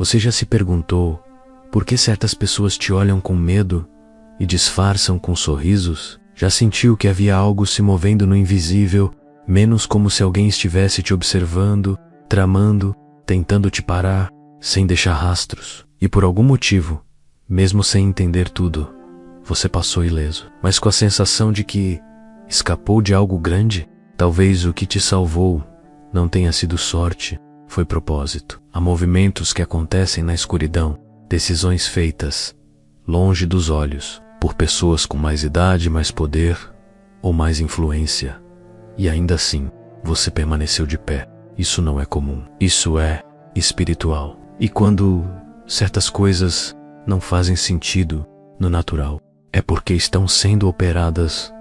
Você já se perguntou por que certas pessoas te olham com medo e disfarçam com sorrisos? Já sentiu que havia algo se movendo no invisível, menos como se alguém estivesse te observando, tramando, tentando te parar, sem deixar rastros? E por algum motivo, mesmo sem entender tudo, você passou ileso, mas com a sensação de que escapou de algo grande? Talvez o que te salvou não tenha sido sorte, foi propósito. Há movimentos que acontecem na escuridão, decisões feitas longe dos olhos, por pessoas com mais idade, mais poder ou mais influência. E ainda assim, você permaneceu de pé. Isso não é comum. Isso é espiritual. E quando certas coisas não fazem sentido no natural, é porque estão sendo operadas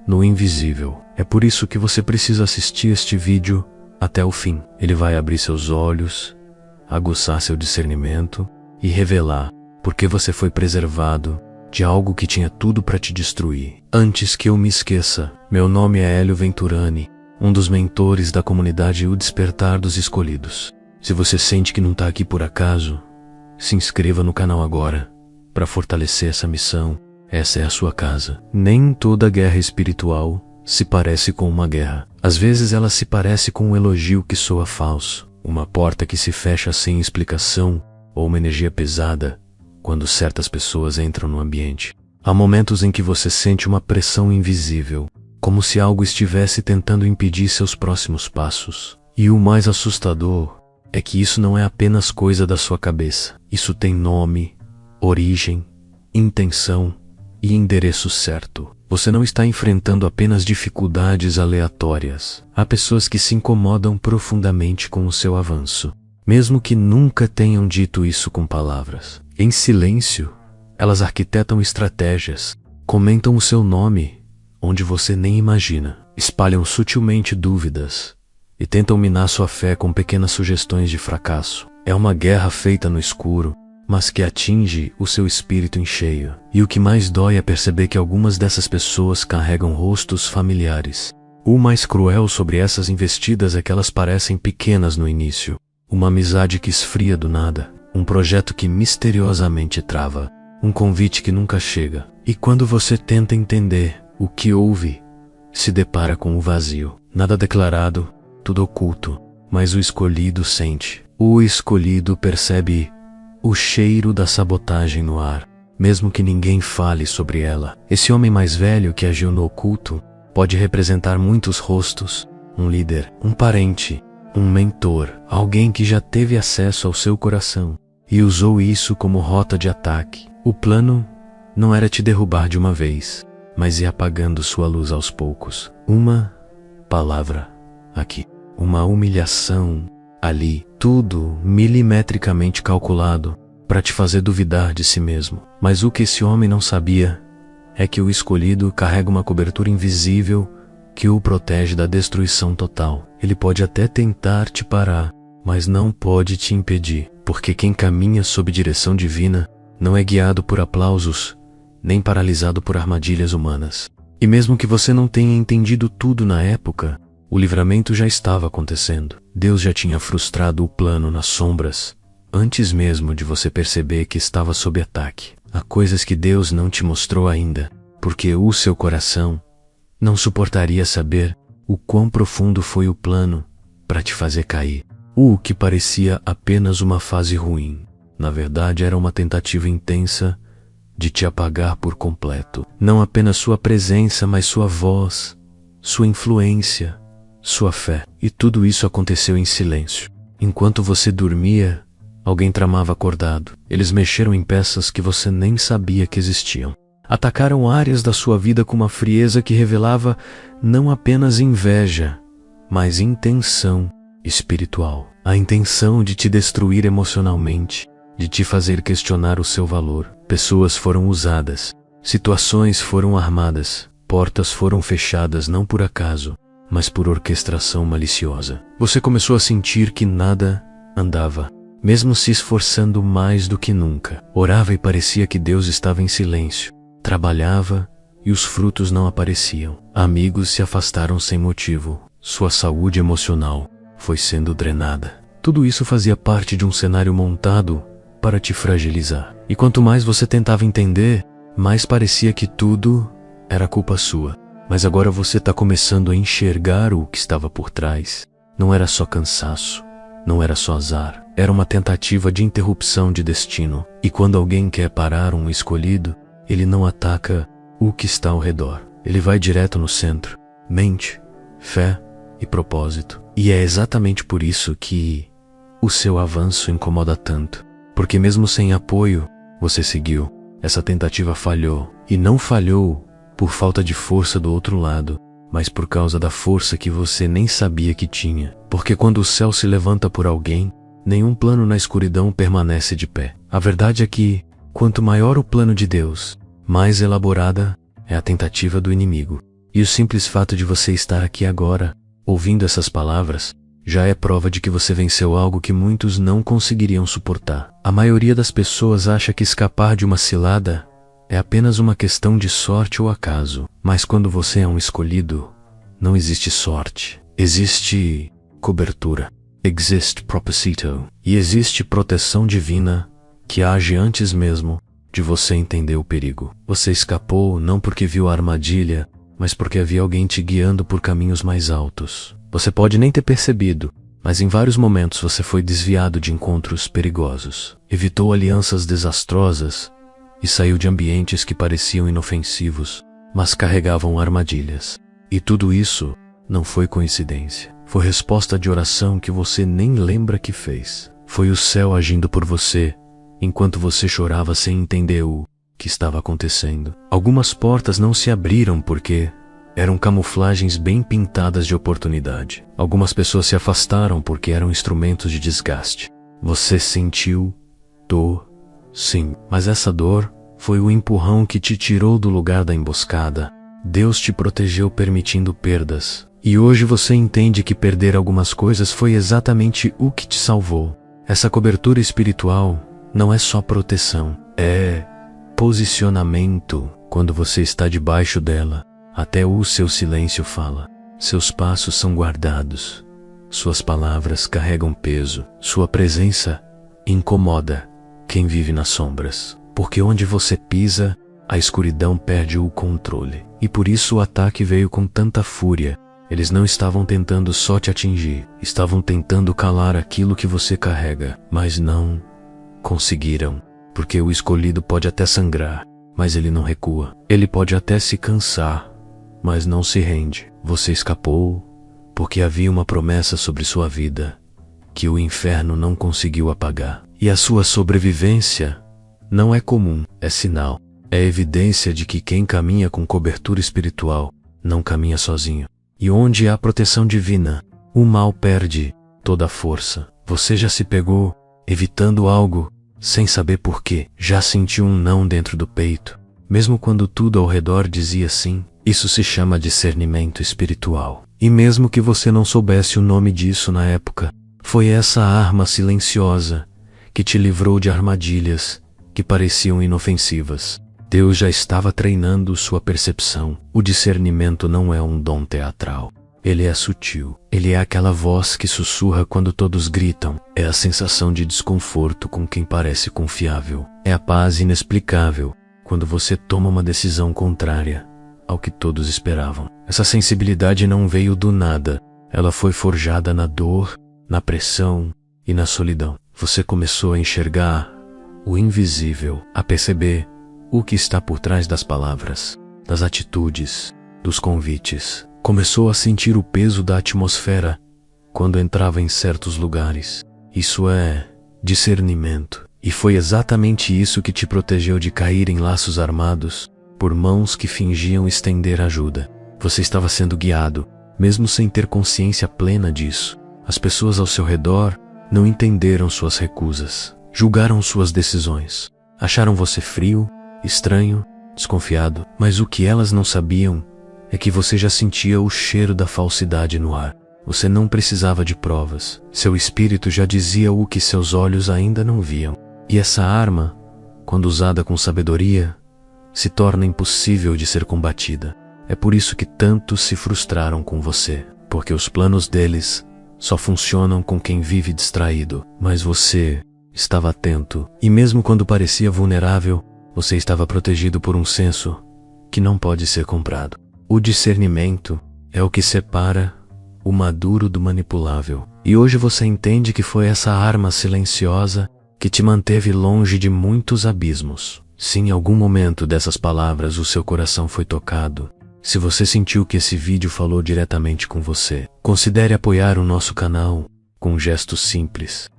no invisível. É por isso que você precisa assistir este vídeo até o fim. Ele vai abrir seus olhos, aguçar seu discernimento e revelar por que você foi preservado de algo que tinha tudo para te destruir. Antes que eu me esqueça, meu nome é Hélio Venturani, um dos mentores da comunidade O Despertar dos Escolhidos. Se você sente que não está aqui por acaso, se inscreva no canal agora para fortalecer essa missão. Essa é a sua casa. Nem toda guerra espiritual se parece com uma guerra. Às vezes ela se parece com um elogio que soa falso, uma porta que se fecha sem explicação ou uma energia pesada quando certas pessoas entram no ambiente. Há momentos em que você sente uma pressão invisível, como se algo estivesse tentando impedir seus próximos passos. E o mais assustador é que isso não é apenas coisa da sua cabeça. Isso tem nome, origem, intenção e endereço certo. Você não está enfrentando apenas dificuldades aleatórias. Há pessoas que se incomodam profundamente com o seu avanço, mesmo que nunca tenham dito isso com palavras. Em silêncio, elas arquitetam estratégias, comentam o seu nome onde você nem imagina, espalham sutilmente dúvidas e tentam minar sua fé com pequenas sugestões de fracasso. É uma guerra feita no escuro, mas que atinge o seu espírito em cheio. E o que mais dói é perceber que algumas dessas pessoas carregam rostos familiares. O mais cruel sobre essas investidas é que elas parecem pequenas no início. Uma amizade que esfria do nada, um projeto que misteriosamente trava, um convite que nunca chega. E quando você tenta entender o que houve, se depara com o vazio. Nada declarado, tudo oculto, mas o escolhido sente. O escolhido percebe o cheiro da sabotagem no ar, mesmo que ninguém fale sobre ela. Esse homem mais velho que agiu no oculto pode representar muitos rostos: um líder, um parente, um mentor, alguém que já teve acesso ao seu coração e usou isso como rota de ataque. O plano não era te derrubar de uma vez, mas ir apagando sua luz aos poucos. Uma palavra aqui, uma humilhação ali, tudo milimetricamente calculado para te fazer duvidar de si mesmo. Mas o que esse homem não sabia é que o escolhido carrega uma cobertura invisível que o protege da destruição total. Ele pode até tentar te parar, mas não pode te impedir, porque quem caminha sob direção divina não é guiado por aplausos, nem paralisado por armadilhas humanas. E mesmo que você não tenha entendido tudo na época, o livramento já estava acontecendo. Deus já tinha frustrado o plano nas sombras, antes mesmo de você perceber que estava sob ataque. Há coisas que Deus não te mostrou ainda, porque o seu coração não suportaria saber o quão profundo foi o plano para te fazer cair. O que parecia apenas uma fase ruim, na verdade era uma tentativa intensa de te apagar por completo. Não apenas sua presença, mas sua voz, sua influência, sua fé. E tudo isso aconteceu em silêncio. Enquanto você dormia, alguém tramava acordado. Eles mexeram em peças que você nem sabia que existiam. Atacaram áreas da sua vida com uma frieza que revelava não apenas inveja, mas intenção espiritual. A intenção de te destruir emocionalmente, de te fazer questionar o seu valor. Pessoas foram usadas, situações foram armadas, portas foram fechadas não por acaso, mas por orquestração maliciosa. Você começou a sentir que nada andava, mesmo se esforçando mais do que nunca. Orava e parecia que Deus estava em silêncio. Trabalhava e os frutos não apareciam. Amigos se afastaram sem motivo. Sua saúde emocional foi sendo drenada. Tudo isso fazia parte de um cenário montado para te fragilizar. E quanto mais você tentava entender, mais parecia que tudo era culpa sua. Mas agora você está começando a enxergar o que estava por trás. Não era só cansaço, não era só azar. Era uma tentativa de interrupção de destino. E quando alguém quer parar um escolhido, ele não ataca o que está ao redor. Ele vai direto no centro. Mente, fé e propósito. E é exatamente por isso que o seu avanço incomoda tanto. Porque mesmo sem apoio, você seguiu. Essa tentativa falhou. E não falhou por falta de força do outro lado, mas por causa da força que você nem sabia que tinha. Porque quando o céu se levanta por alguém, nenhum plano na escuridão permanece de pé. A verdade é que, quanto maior o plano de Deus, mais elaborada é a tentativa do inimigo. E o simples fato de você estar aqui agora, ouvindo essas palavras, já é prova de que você venceu algo que muitos não conseguiriam suportar. A maioria das pessoas acha que escapar de uma cilada é apenas uma questão de sorte ou acaso. Mas quando você é um escolhido, não existe sorte. Existe cobertura. Existe propósito. E existe proteção divina que age antes mesmo de você entender o perigo. Você escapou não porque viu a armadilha, mas porque havia alguém te guiando por caminhos mais altos. Você pode nem ter percebido, mas em vários momentos você foi desviado de encontros perigosos, evitou alianças desastrosas e saiu de ambientes que pareciam inofensivos, mas carregavam armadilhas. E tudo isso não foi coincidência. Foi resposta de oração que você nem lembra que fez. Foi o céu agindo por você, enquanto você chorava sem entender o que estava acontecendo. Algumas portas não se abriram porque eram camuflagens bem pintadas de oportunidade. Algumas pessoas se afastaram porque eram instrumentos de desgaste. Você sentiu dor, sim, mas essa dor foi o empurrão que te tirou do lugar da emboscada. Deus te protegeu permitindo perdas. E hoje você entende que perder algumas coisas foi exatamente o que te salvou. Essa cobertura espiritual não é só proteção, é posicionamento. Quando você está debaixo dela, até o seu silêncio fala. Seus passos são guardados. Suas palavras carregam peso. Sua presença incomoda quem vive nas sombras. Porque onde você pisa, a escuridão perde o controle. E por isso o ataque veio com tanta fúria. Eles não estavam tentando só te atingir. Estavam tentando calar aquilo que você carrega. Mas não conseguiram. Porque o escolhido pode até sangrar, mas ele não recua. Ele pode até se cansar, mas não se rende. Você escapou porque havia uma promessa sobre sua vida que o inferno não conseguiu apagar. E a sua sobrevivência não é comum, é sinal. É evidência de que quem caminha com cobertura espiritual não caminha sozinho. E onde há proteção divina, o mal perde toda a força. Você já se pegou evitando algo sem saber por quê. Já sentiu um não dentro do peito, mesmo quando tudo ao redor dizia sim. Isso se chama discernimento espiritual. E mesmo que você não soubesse o nome disso na época, foi essa arma silenciosa que te livrou de armadilhas que pareciam inofensivas. Deus já estava treinando sua percepção. O discernimento não é um dom teatral. Ele é sutil. Ele é aquela voz que sussurra quando todos gritam. É a sensação de desconforto com quem parece confiável. É a paz inexplicável quando você toma uma decisão contrária ao que todos esperavam. Essa sensibilidade não veio do nada. Ela foi forjada na dor, na pressão e na solidão. Você começou a enxergar o invisível, a perceber o que está por trás das palavras, das atitudes, dos convites. Começou a sentir o peso da atmosfera quando entrava em certos lugares. Isso é discernimento. E foi exatamente isso que te protegeu de cair em laços armados por mãos que fingiam estender ajuda. Você estava sendo guiado, mesmo sem ter consciência plena disso. As pessoas ao seu redor não entenderam suas recusas, julgaram suas decisões, acharam você frio, estranho, desconfiado. Mas o que elas não sabiam é que você já sentia o cheiro da falsidade no ar. Você não precisava de provas. Seu espírito já dizia o que seus olhos ainda não viam. E essa arma, quando usada com sabedoria, se torna impossível de ser combatida. É por isso que tantos se frustraram com você, porque os planos deles só funcionam com quem vive distraído. Mas você estava atento, e mesmo quando parecia vulnerável, você estava protegido por um senso que não pode ser comprado. O discernimento é o que separa o maduro do manipulável. E hoje você entende que foi essa arma silenciosa que te manteve longe de muitos abismos. Se em algum momento dessas palavras o seu coração foi tocado, se você sentiu que esse vídeo falou diretamente com você, considere apoiar o nosso canal com um gesto simples.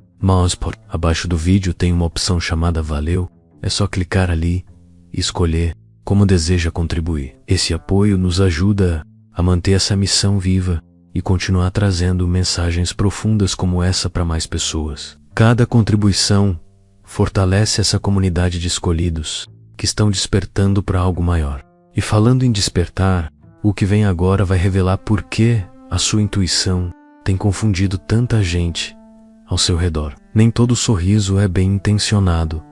Abaixo do vídeo tem uma opção chamada Valeu. É só clicar ali e escolher como deseja contribuir. Esse apoio nos ajuda a manter essa missão viva e continuar trazendo mensagens profundas como essa para mais pessoas. Cada contribuição fortalece essa comunidade de escolhidos que estão despertando para algo maior. E falando em despertar, o que vem agora vai revelar por que a sua intuição tem confundido tanta gente ao seu redor. Nem todo sorriso é bem intencionado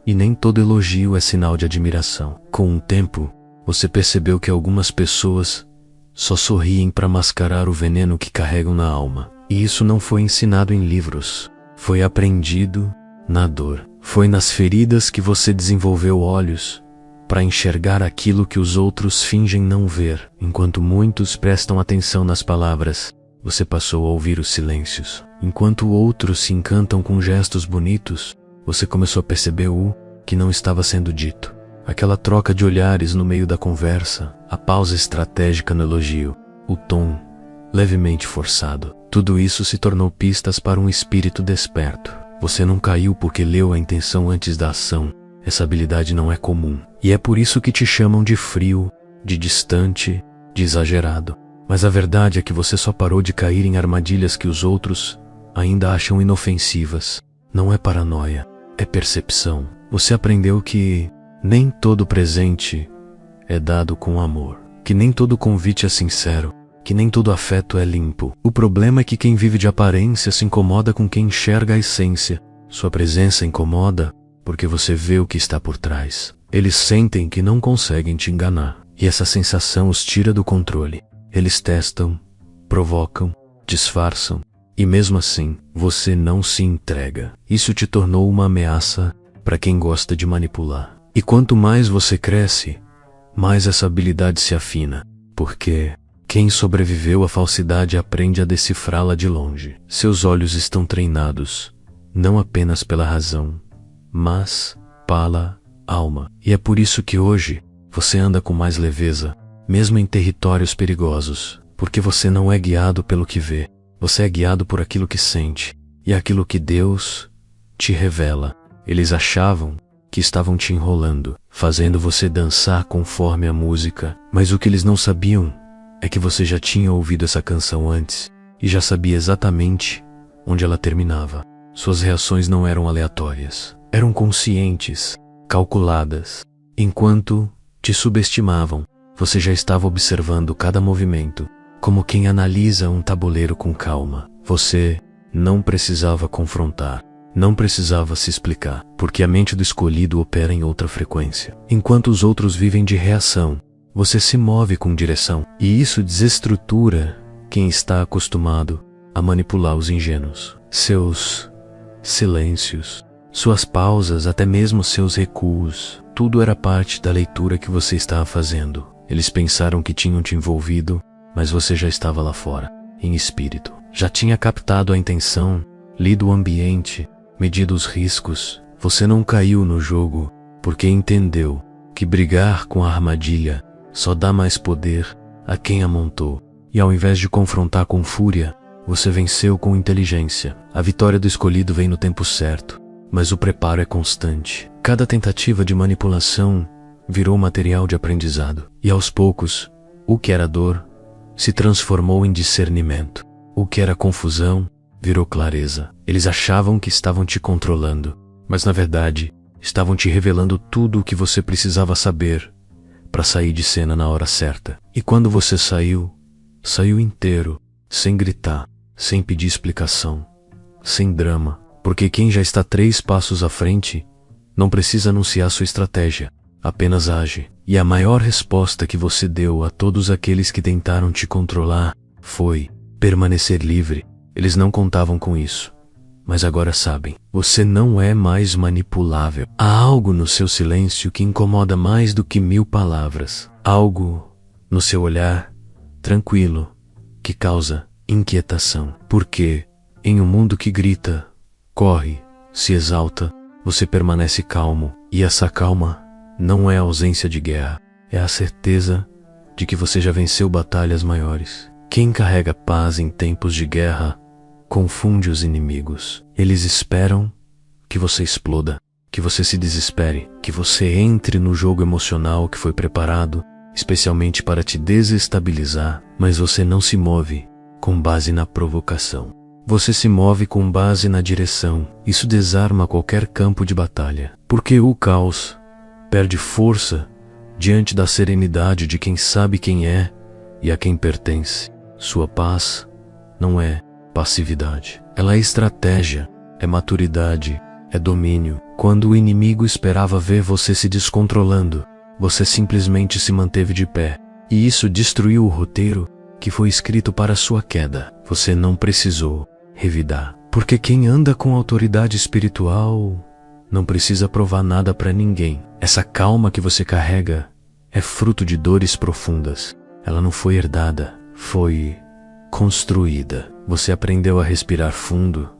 e nem todo elogio é sinal de admiração. Com o tempo, você percebeu que algumas pessoas só sorriem para mascarar o veneno que carregam na alma. E isso não foi ensinado em livros, foi aprendido na dor. Foi nas feridas que você desenvolveu olhos para enxergar aquilo que os outros fingem não ver. Enquanto muitos prestam atenção nas palavras, você passou a ouvir os silêncios. Enquanto outros se encantam com gestos bonitos, você começou a perceber o que não estava sendo dito. Aquela troca de olhares no meio da conversa, a pausa estratégica no elogio, o tom levemente forçado. Tudo isso se tornou pistas para um espírito desperto. Você não caiu porque leu a intenção antes da ação. Essa habilidade não é comum. E é por isso que te chamam de frio, de distante, de exagerado. Mas a verdade é que você só parou de cair em armadilhas que os outros ainda acham inofensivas. Não é paranoia, é percepção. Você aprendeu que nem todo presente é dado com amor, que nem todo convite é sincero, que nem todo afeto é limpo. O problema é que quem vive de aparência se incomoda com quem enxerga a essência. Sua presença incomoda porque você vê o que está por trás. Eles sentem que não conseguem te enganar, e essa sensação os tira do controle. Eles testam, provocam, disfarçam, e mesmo assim, você não se entrega. Isso te tornou uma ameaça para quem gosta de manipular. E quanto mais você cresce, mais essa habilidade se afina, porque quem sobreviveu à falsidade aprende a decifrá-la de longe. Seus olhos estão treinados, não apenas pela razão, mas pela alma. E é por isso que hoje você anda com mais leveza, mesmo em territórios perigosos, porque você não é guiado pelo que vê, você é guiado por aquilo que sente, e aquilo que Deus te revela. Eles achavam que estavam te enrolando, fazendo você dançar conforme a música, mas o que eles não sabiam é que você já tinha ouvido essa canção antes e já sabia exatamente onde ela terminava. Suas reações não eram aleatórias, eram conscientes, calculadas. Enquanto te subestimavam, você já estava observando cada movimento, como quem analisa um tabuleiro com calma. Você não precisava confrontar, não precisava se explicar, porque a mente do escolhido opera em outra frequência. Enquanto os outros vivem de reação, você se move com direção, e isso desestrutura quem está acostumado a manipular os ingênuos. Seus silêncios, suas pausas, até mesmo seus recuos, tudo era parte da leitura que você estava fazendo. Eles pensaram que tinham te envolvido, mas você já estava lá fora, em espírito. Já tinha captado a intenção, lido o ambiente, medido os riscos. Você não caiu no jogo porque entendeu que brigar com a armadilha só dá mais poder a quem a montou. E ao invés de confrontar com fúria, você venceu com inteligência. A vitória do escolhido vem no tempo certo, mas o preparo é constante. Cada tentativa de manipulação virou material de aprendizado. E aos poucos, o que era dor se transformou em discernimento. O que era confusão virou clareza. Eles achavam que estavam te controlando, mas na verdade, estavam te revelando tudo o que você precisava saber para sair de cena na hora certa. E quando você saiu, saiu inteiro, sem gritar, sem pedir explicação, sem drama, porque quem já está 3 passos à frente não precisa anunciar sua estratégia, apenas age. E a maior resposta que você deu a todos aqueles que tentaram te controlar foi permanecer livre. Eles não contavam com isso, mas agora sabem. Você não é mais manipulável. Há algo no seu silêncio que incomoda mais do que 1000 palavras. Algo no seu olhar, tranquilo, que causa inquietação. Porque, em um mundo que grita, corre, se exalta, você permanece calmo. E essa calma não é a ausência de guerra, é a certeza de que você já venceu batalhas maiores. Quem carrega paz em tempos de guerra confunde os inimigos. Eles esperam que você exploda, que você se desespere, que você entre no jogo emocional que foi preparado especialmente para te desestabilizar, mas você não se move com base na provocação. Você se move com base na direção. Isso desarma qualquer campo de batalha, porque o caos perde força diante da serenidade de quem sabe quem é e a quem pertence. Sua paz não é passividade, ela é estratégia, é maturidade, é domínio. Quando o inimigo esperava ver você se descontrolando, você simplesmente se manteve de pé, e isso destruiu o roteiro que foi escrito para sua queda. Você não precisou revidar, porque quem anda com autoridade espiritual não precisa provar nada para ninguém. Essa calma que você carrega é fruto de dores profundas. Ela não foi herdada, foi construída. Você aprendeu a respirar fundo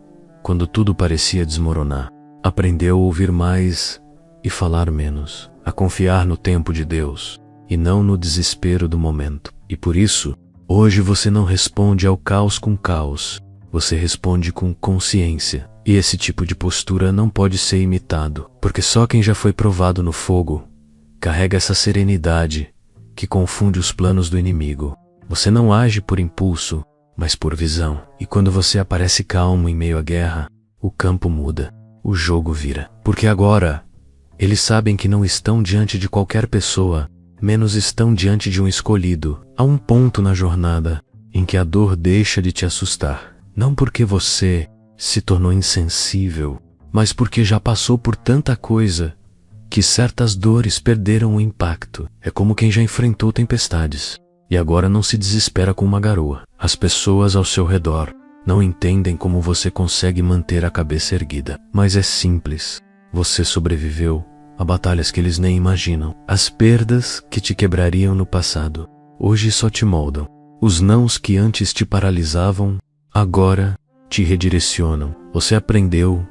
quando tudo parecia desmoronar. Aprendeu a ouvir mais e falar menos, a confiar no tempo de Deus e não no desespero do momento. E por isso, hoje você não responde ao caos com caos, você responde com consciência. E esse tipo de postura não pode ser imitado, porque só quem já foi provado no fogo carrega essa serenidade que confunde os planos do inimigo. Você não age por impulso, mas por visão. E quando você aparece calmo em meio à guerra, o campo muda, o jogo vira. Porque agora eles sabem que não estão diante de qualquer pessoa, menos estão diante de um escolhido. Há um ponto na jornada em que a dor deixa de te assustar. Não porque você se tornou insensível, mas porque já passou por tanta coisa que certas dores perderam o impacto. É como quem já enfrentou tempestades e agora não se desespera com uma garoa. As pessoas ao seu redor não entendem como você consegue manter a cabeça erguida. Mas é simples. Você sobreviveu a batalhas que eles nem imaginam. As perdas que te quebrariam no passado, hoje só te moldam. Os nãos que antes te paralisavam, agora te redirecionam. Você aprendeu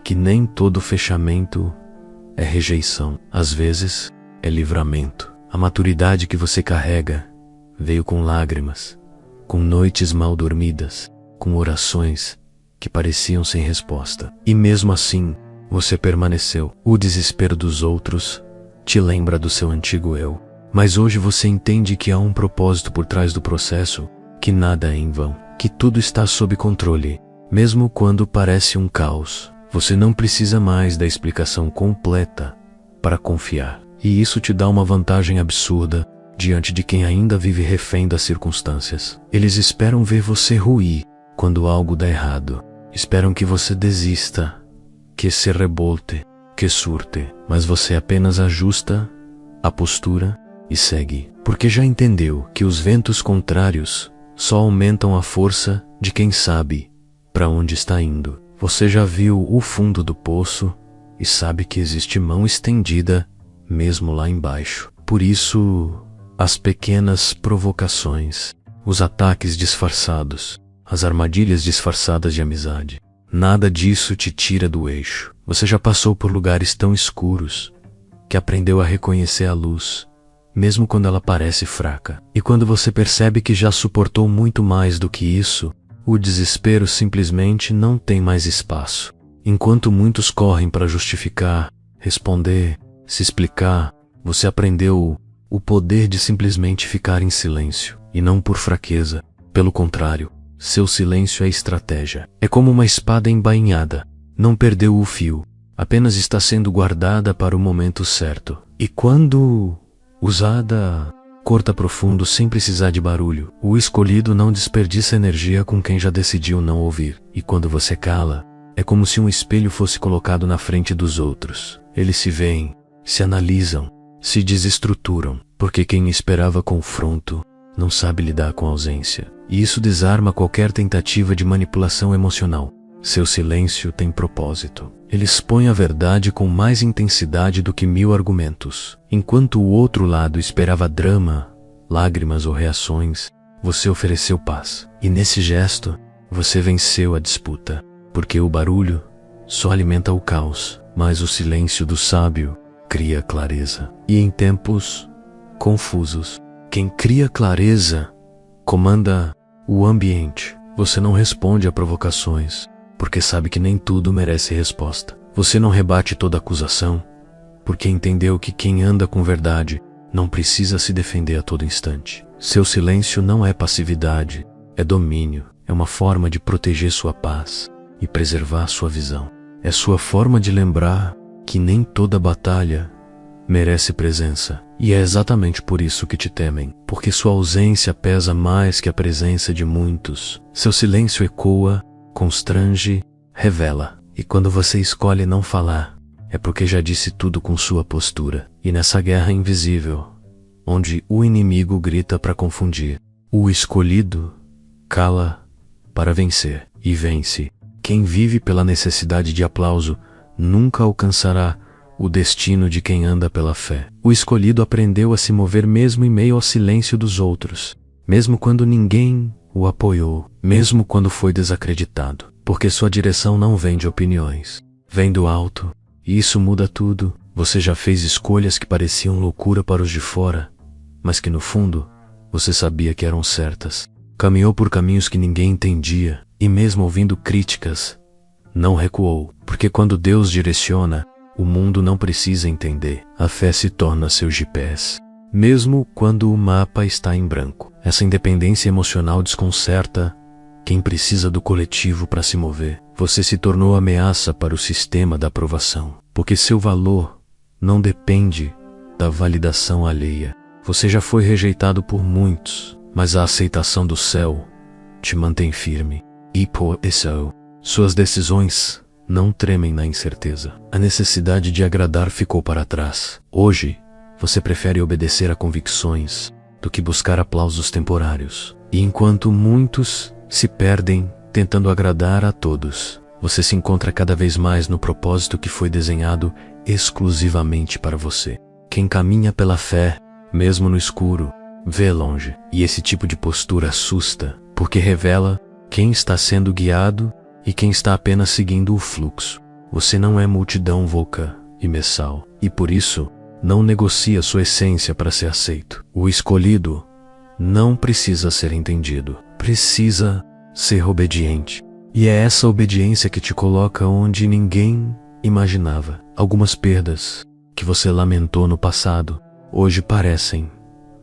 que nem todo fechamento é rejeição. Às vezes, é livramento. A maturidade que você carrega veio com lágrimas, com noites mal dormidas, com orações que pareciam sem resposta. E mesmo assim, você permaneceu. O desespero dos outros te lembra do seu antigo eu. Mas hoje você entende que há um propósito por trás do processo, que nada é em vão, que tudo está sob controle. Mesmo quando parece um caos, você não precisa mais da explicação completa para confiar. E isso te dá uma vantagem absurda diante de quem ainda vive refém das circunstâncias. Eles esperam ver você ruir quando algo dá errado. Esperam que você desista, que se rebolte, que surte. Mas você apenas ajusta a postura e segue. Porque já entendeu que os ventos contrários só aumentam a força de quem sabe para onde está indo. Você já viu o fundo do poço e sabe que existe mão estendida mesmo lá embaixo. Por isso, as pequenas provocações, os ataques disfarçados, as armadilhas disfarçadas de amizade, nada disso te tira do eixo. Você já passou por lugares tão escuros que aprendeu a reconhecer a luz, mesmo quando ela parece fraca. E quando você percebe que já suportou muito mais do que isso, o desespero simplesmente não tem mais espaço. Enquanto muitos correm para justificar, responder, se explicar, você aprendeu o poder de simplesmente ficar em silêncio, e não por fraqueza. Pelo contrário, seu silêncio é estratégia. É como uma espada embainhada. Não perdeu o fio, apenas está sendo guardada para o momento certo. E quando usada, corta profundo sem precisar de barulho. O escolhido não desperdiça energia com quem já decidiu não ouvir. E quando você cala, é como se um espelho fosse colocado na frente dos outros. Eles se veem, se analisam, se desestruturam, porque quem esperava confronto não sabe lidar com a ausência. E isso desarma qualquer tentativa de manipulação emocional. Seu silêncio tem propósito. Ele expõe a verdade com mais intensidade do que 1000 argumentos. Enquanto o outro lado esperava drama, lágrimas ou reações, você ofereceu paz. E nesse gesto, você venceu a disputa. Porque o barulho só alimenta o caos, mas o silêncio do sábio cria clareza. E em tempos confusos, quem cria clareza comanda o ambiente. Você não responde a provocações, porque sabe que nem tudo merece resposta. Você não rebate toda acusação, porque entendeu que quem anda com verdade não precisa se defender a todo instante. Seu silêncio não é passividade, é domínio. É uma forma de proteger sua paz e preservar sua visão. É sua forma de lembrar que nem toda batalha merece presença. E é exatamente por isso que te temem, porque sua ausência pesa mais que a presença de muitos. Seu silêncio ecoa, constrange, revela. E quando você escolhe não falar, é porque já disse tudo com sua postura. E nessa guerra invisível, onde o inimigo grita para confundir, o escolhido cala para vencer e vence. Quem vive pela necessidade de aplauso nunca alcançará o destino de quem anda pela fé. O escolhido aprendeu a se mover mesmo em meio ao silêncio dos outros, mesmo quando ninguém o apoiou, mesmo quando foi desacreditado, porque sua direção não vem de opiniões, vem do alto, e isso muda tudo. Você já fez escolhas que pareciam loucura para os de fora, mas que no fundo, você sabia que eram certas. Caminhou por caminhos que ninguém entendia, e mesmo ouvindo críticas, não recuou, porque quando Deus direciona, o mundo não precisa entender. A fé se torna seu GPS, mesmo quando o mapa está em branco. Essa independência emocional desconcerta quem precisa do coletivo para se mover. Você se tornou ameaça para o sistema da aprovação, porque seu valor não depende da validação alheia. Você já foi rejeitado por muitos, mas a aceitação do céu te mantém firme. E por isso, suas decisões não tremem na incerteza. A necessidade de agradar ficou para trás. Hoje, você prefere obedecer a convicções do que buscar aplausos temporários. E enquanto muitos se perdem tentando agradar a todos, você se encontra cada vez mais no propósito que foi desenhado exclusivamente para você. Quem caminha pela fé, mesmo no escuro, vê longe. E esse tipo de postura assusta, porque revela quem está sendo guiado e quem está apenas seguindo o fluxo. Você não é multidão voca e messal, e por isso não negocia sua essência para ser aceito. O escolhido não precisa ser entendido, precisa ser obediente. E é essa obediência que te coloca onde ninguém imaginava. Algumas perdas que você lamentou no passado, hoje parecem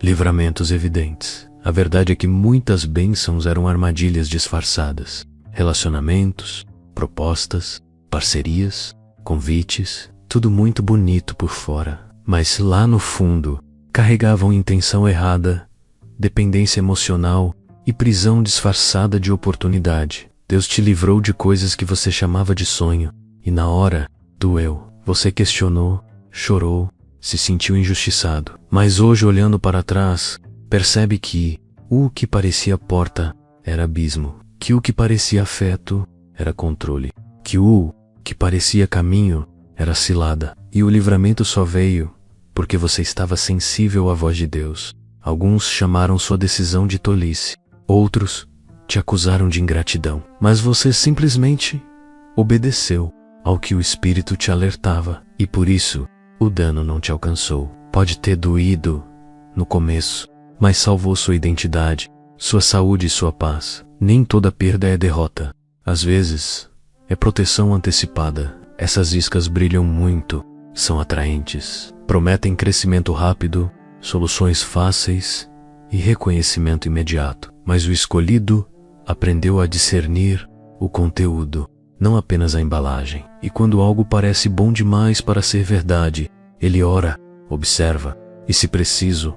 livramentos evidentes. A verdade é que muitas bênçãos eram armadilhas disfarçadas. Relacionamentos, propostas, parcerias, convites, tudo muito bonito por fora, mas lá no fundo carregavam intenção errada, dependência emocional e prisão disfarçada de oportunidade. Deus te livrou de coisas que você chamava de sonho, e na hora, doeu. Você questionou, chorou, se sentiu injustiçado. Mas hoje, olhando para trás, percebe que o que parecia porta era abismo, que o que parecia afeto era controle, que o que parecia caminho era cilada. E o livramento só veio porque você estava sensível à voz de Deus. Alguns chamaram sua decisão de tolice, outros te acusaram de ingratidão, mas você simplesmente obedeceu ao que o Espírito te alertava, e por isso o dano não te alcançou. Pode ter doído no começo, mas salvou sua identidade, sua saúde e sua paz. Nem toda perda é derrota. Às vezes, é proteção antecipada. Essas iscas brilham muito, são atraentes, prometem crescimento rápido, soluções fáceis e reconhecimento imediato. Mas o escolhido aprendeu a discernir o conteúdo, não apenas a embalagem. E quando algo parece bom demais para ser verdade, ele ora, observa e, se preciso,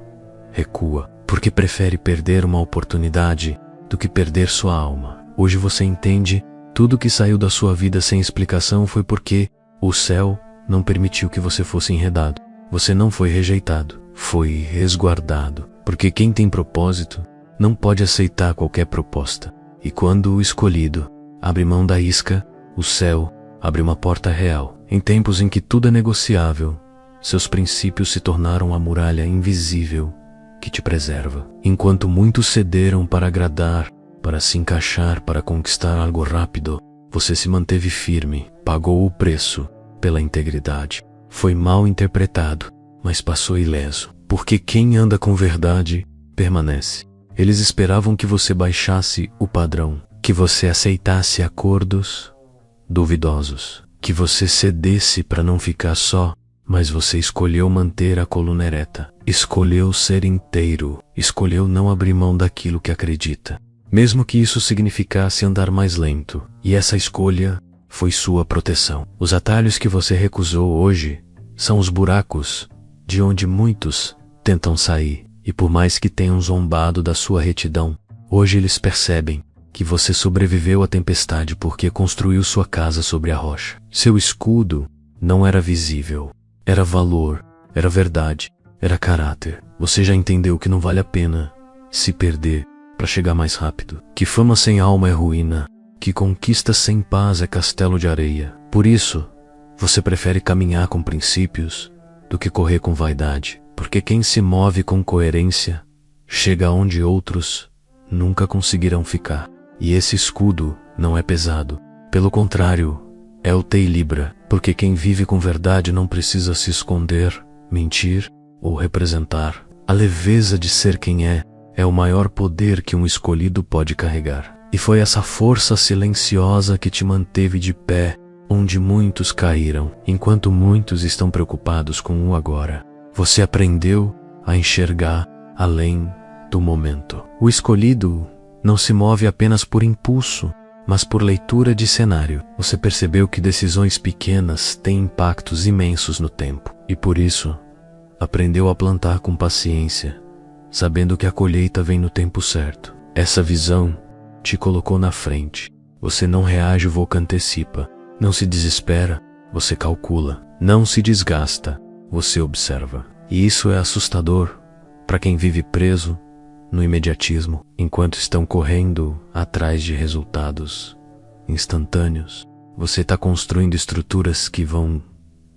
recua, porque prefere perder uma oportunidade do que perder sua alma. Hoje você entende, tudo que saiu da sua vida sem explicação foi porque o céu não permitiu que você fosse enredado. Você não foi rejeitado, foi resguardado, porque quem tem propósito não pode aceitar qualquer proposta. E quando o escolhido abre mão da isca, O céu abre uma porta real. Em tempos em que tudo é negociável, seus princípios se tornaram a muralha invisível que te preserva. Enquanto muitos cederam para agradar, para se encaixar, para conquistar algo rápido, você se manteve firme, pagou o preço pela integridade. Foi mal interpretado, mas passou ileso, porque quem anda com verdade permanece. Eles esperavam que você baixasse o padrão, que você aceitasse acordos duvidosos, que você cedesse para não ficar só, mas você escolheu manter a coluna ereta, escolheu ser inteiro, escolheu não abrir mão daquilo que acredita, mesmo que isso significasse andar mais lento, e essa escolha foi sua proteção. Os atalhos que você recusou hoje são os buracos de onde muitos tentam sair, e por mais que tenham zombado da sua retidão, hoje eles percebem que você sobreviveu à tempestade porque construiu sua casa sobre a rocha. Seu escudo não era visível, era valor, era verdade, era caráter. Você já entendeu que não vale a pena se perder para chegar mais rápido, que fama sem alma é ruína, que conquista sem paz é castelo de areia. Por isso, você prefere caminhar com princípios do que correr com vaidade, porque quem se move com coerência chega onde outros nunca conseguirão ficar. E esse escudo não é pesado, pelo contrário, é o Tei Libra, porque quem vive com verdade não precisa se esconder, mentir ou representar. A leveza de ser quem é o maior poder que um escolhido pode carregar. E foi essa força silenciosa que te manteve de pé, onde muitos caíram, enquanto muitos estão preocupados com o agora. Você aprendeu a enxergar além do momento. O escolhido não se move apenas por impulso, mas por leitura de cenário. Você percebeu que decisões pequenas têm impactos imensos no tempo, e por isso, aprendeu a plantar com paciência, sabendo que a colheita vem no tempo certo. Essa visão te colocou na frente. Você não reage, você antecipa. Não se desespera, você calcula. Não se desgasta, você observa. E isso é assustador para quem vive preso no imediatismo, enquanto estão correndo atrás de resultados instantâneos. Você está construindo estruturas que vão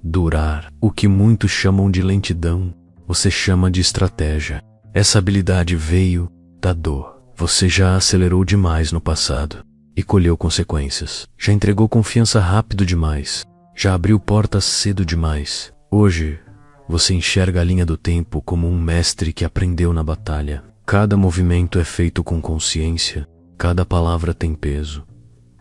durar. O que muitos chamam de lentidão, você chama de estratégia. Essa habilidade veio da dor. Você já acelerou demais no passado e colheu consequências. Já entregou confiança rápido demais. Já abriu portas cedo demais. Hoje, você enxerga a linha do tempo como um mestre que aprendeu na batalha. Cada movimento é feito com consciência, cada palavra tem peso,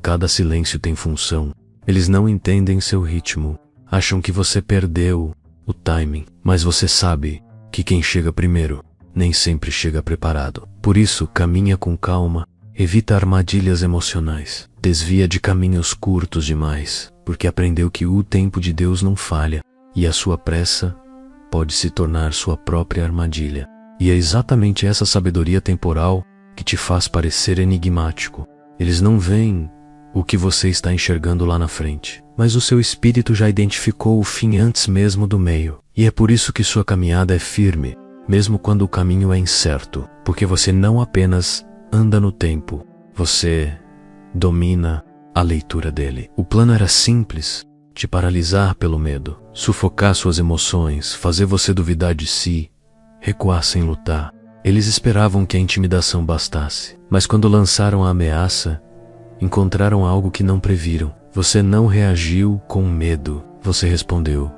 cada silêncio tem função. Eles não entendem seu ritmo, acham que você perdeu o timing, mas você sabe que quem chega primeiro nem sempre chega preparado. Por isso, caminha com calma, evita armadilhas emocionais, desvia de caminhos curtos demais, porque aprendeu que o tempo de Deus não falha, e a sua pressa pode se tornar sua própria armadilha. E é exatamente essa sabedoria temporal que te faz parecer enigmático. Eles não veem o que você está enxergando lá na frente, mas o seu espírito já identificou o fim antes mesmo do meio. E é por isso que sua caminhada é firme, mesmo quando o caminho é incerto, porque você não apenas anda no tempo, você domina a leitura dele. O plano era simples: te paralisar pelo medo, sufocar suas emoções, fazer você duvidar de si, recuar sem lutar. Eles esperavam que a intimidação bastasse, mas quando lançaram a ameaça, encontraram algo que não previram. Você não reagiu com medo, você respondeu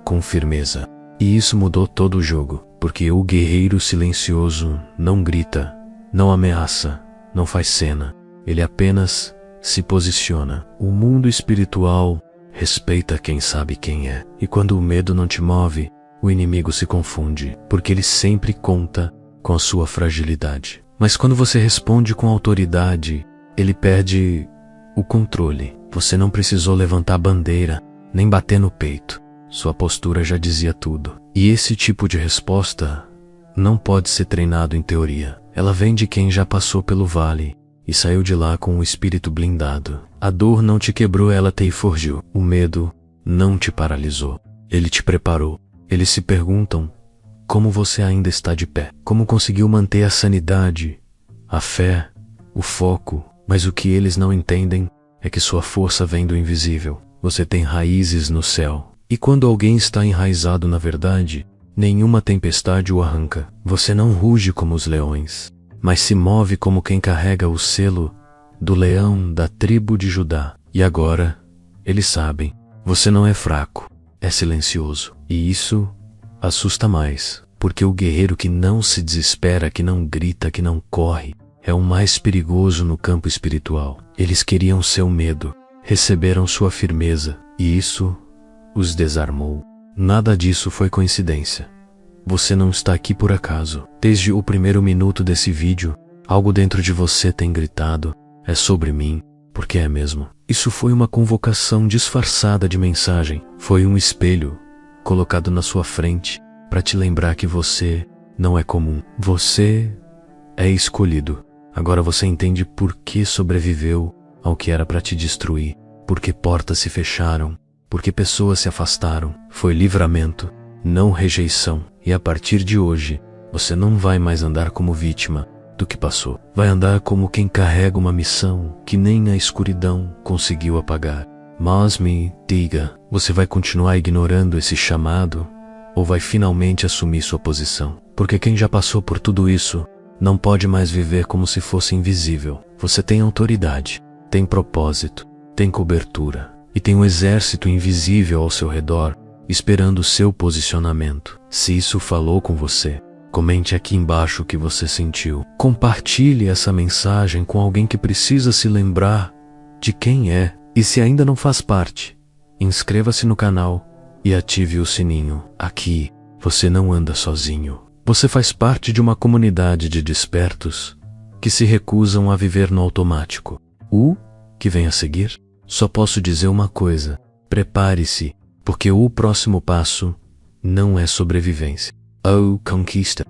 com firmeza. E isso mudou todo o jogo, porque o guerreiro silencioso não grita, não ameaça, não faz cena. Ele apenas se posiciona. O mundo espiritual respeita quem sabe quem é. E quando o medo não te move, o inimigo se confunde, porque ele sempre conta com a sua fragilidade. Mas quando você responde com autoridade, ele perde o controle. Você não precisou levantar a bandeira, nem bater no peito. Sua postura já dizia tudo. E esse tipo de resposta não pode ser treinado em teoria. Ela vem de quem já passou pelo vale e saiu de lá com o espírito blindado. A dor não te quebrou, ela te forjou. O medo não te paralisou, ele te preparou. Eles se perguntam como você ainda está de pé, como conseguiu manter a sanidade, a fé, o foco, mas o que eles não entendem é que sua força vem do invisível. Você tem raízes no céu. E quando alguém está enraizado na verdade, nenhuma tempestade o arranca. Você não ruge como os leões, mas se move como quem carrega o selo do leão da tribo de Judá. E agora, eles sabem, você não é fraco, é silencioso. E isso assusta mais, porque o guerreiro que não se desespera, que não grita, que não corre, é o mais perigoso no campo espiritual. Eles queriam seu medo, receberam sua firmeza, e isso os desarmou. Nada disso foi coincidência. Você não está aqui por acaso. Desde o primeiro minuto desse vídeo, algo dentro de você tem gritado: é sobre mim, porque é mesmo. Isso foi uma convocação disfarçada de mensagem. Foi um espelho colocado na sua frente para te lembrar que você não é comum. Você é escolhido. Agora você entende por que sobreviveu ao que era para te destruir, por que portas se fecharam, por que pessoas se afastaram. Foi livramento, não rejeição. E a partir de hoje, você não vai mais andar como vítima do que passou. Vai andar como quem carrega uma missão que nem a escuridão conseguiu apagar. Mas me diga, você vai continuar ignorando esse chamado ou vai finalmente assumir sua posição? Porque quem já passou por tudo isso não pode mais viver como se fosse invisível. Você tem autoridade, tem propósito, tem cobertura e tem um exército invisível ao seu redor esperando o seu posicionamento. Se isso falou com você, comente aqui embaixo o que você sentiu. Compartilhe essa mensagem com alguém que precisa se lembrar de quem é. E se ainda não faz parte, inscreva-se no canal e ative o sininho. Aqui, você não anda sozinho. Você faz parte de uma comunidade de despertos que se recusam a viver no automático. O que vem a seguir? Só posso dizer uma coisa: prepare-se, porque o próximo passo não é sobrevivência ou conquista.